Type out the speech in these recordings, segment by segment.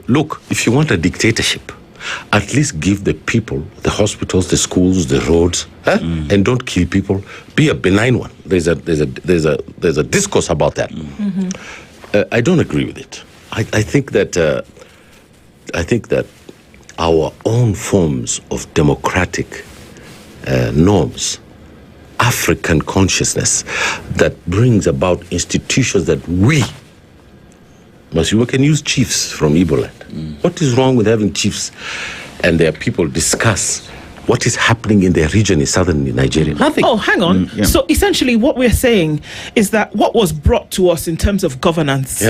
Look, if you want a dictatorship, at least give the people, the hospitals, the schools, the roads, and don't kill people. Be a benign one. There's a discourse about that. I don't agree with it. I think that our own forms of democratic norms, African consciousness, that brings about institutions that we can use chiefs from Igbo land. What is wrong with having chiefs and their people discuss what is happening in their region in southern Nigeria? Nothing. Oh, hang on. So essentially what we're saying is that what was brought to us in terms of governance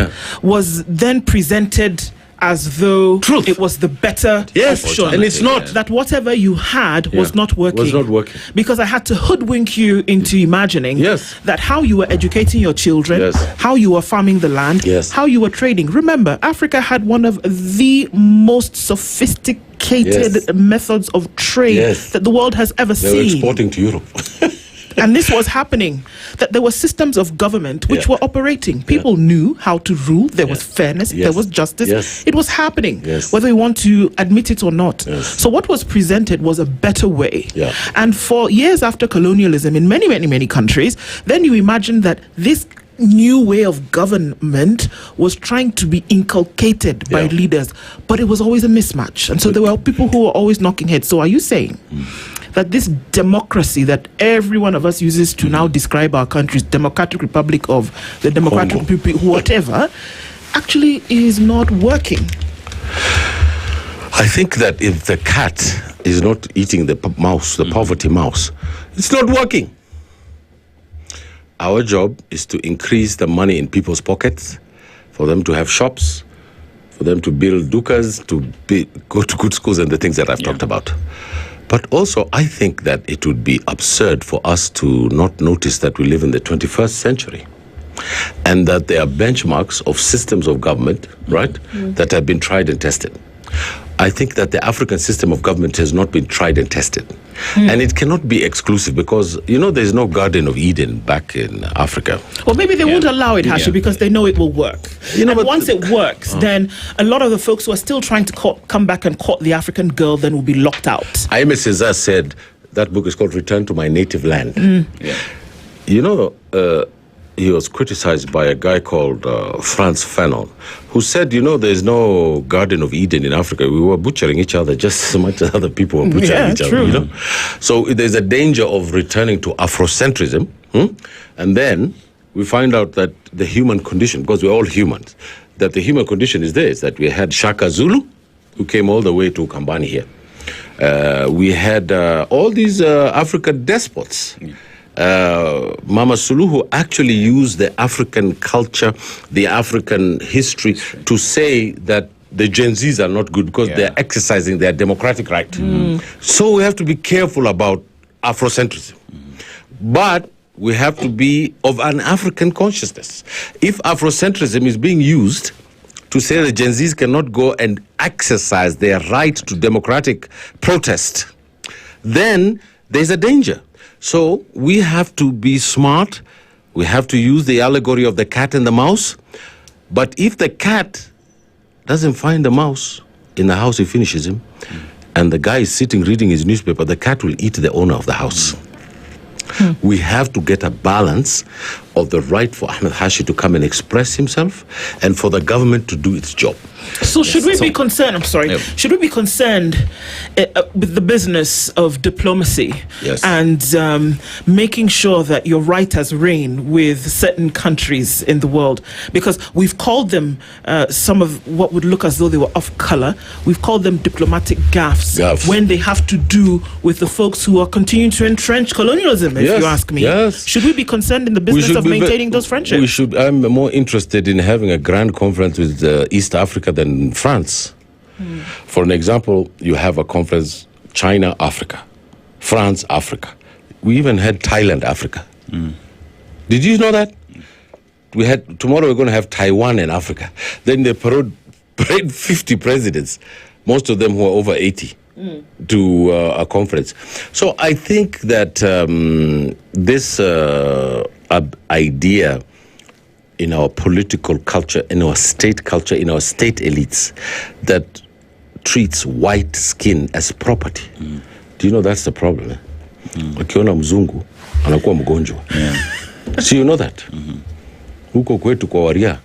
was then presented as though it was the better option. And it's not. That whatever you had was not working. Was not working. Because I had to hoodwink you into imagining that how you were educating your children, how you were farming the land, how you were trading. Remember, Africa had one of the most sophisticated methods of trade that the world has ever seen. They were exporting to Europe. And this was happening, that there were systems of government which were operating. People knew how to rule. There was fairness. There was justice. It was happening, whether you want to admit it or not. So what was presented was a better way. And for years after colonialism, in many, many, many countries, then you imagine that this new way of government was trying to be inculcated by leaders, but it was always a mismatch. And so there were people who were always knocking heads. So are you saying that this democracy that every one of us uses to now describe our country's Democratic Republic of the Democratic People, whatever, actually is not working? I think that if the cat is not eating the mouse, the poverty mouse, it's not working. Our job is to increase the money in people's pockets, for them to have shops, for them to build dukas, to go to good schools and the things that I've talked about. But also, I think that it would be absurd for us to not notice that we live in the 21st century and that there are benchmarks of systems of government, right, that have been tried and tested. I think that the African system of government has not been tried and tested. And it cannot be exclusive because, there's no Garden of Eden back in Africa. Well, maybe they won't allow it, Hashi, because they know it will work. But once it works, then a lot of the folks who are still trying to come back and court the African girl then will be locked out. Ahmed Cesar said, that book is called Return to My Native Land. He was criticized by a guy called Frantz Fanon, who said, there's no Garden of Eden in Africa. We were butchering each other just as much as other people were butchering each other. So there's a danger of returning to Afrocentrism. And then we find out that the human condition, because we're all humans, that the human condition is this, that we had Shaka Zulu, who came all the way to Kambani here. We had all these African despots. Mama Suluhu actually used the African culture, the African history to say that the Gen Zs are not good because they're exercising their democratic right. So we have to be careful about Afrocentrism. But we have to be of an African consciousness. If Afrocentrism is being used to say the Gen Zs cannot go and exercise their right to democratic protest, then there's a danger. So we have to be smart. We have to use the allegory of the cat and the mouse. But if the cat doesn't find the mouse in the house, he finishes him. And the guy is sitting reading his newspaper, the cat will eat the owner of the house. We have to get a balance of the right for Ahmed Hashi to come and express himself and for the government to do its job. So should we be concerned, should we be concerned with the business of diplomacy and making sure that your right has reign with certain countries in the world? Because we've called them some of what would look as though they were off color. We've called them diplomatic gaffes when they have to do with the folks who are continuing to entrench colonialism, if you ask me. Should we be concerned in the business of maintaining those friendships? We should. I'm more interested in having a grand conference with East Africa than France. For an example, you have a conference, China, Africa, France, Africa. We even had Thailand, Africa. Did you know that? Tomorrow we're going to have Taiwan in Africa. Then they parade 50 presidents, most of them who are over 80, to a conference. So I think that this idea in our political culture, in our state culture, in our state elites that treats white skin as property. Do you know that's the problem? Ukiona mzungu anakuwa mgonjwa. So you know that. Huko kwetu kwa Waria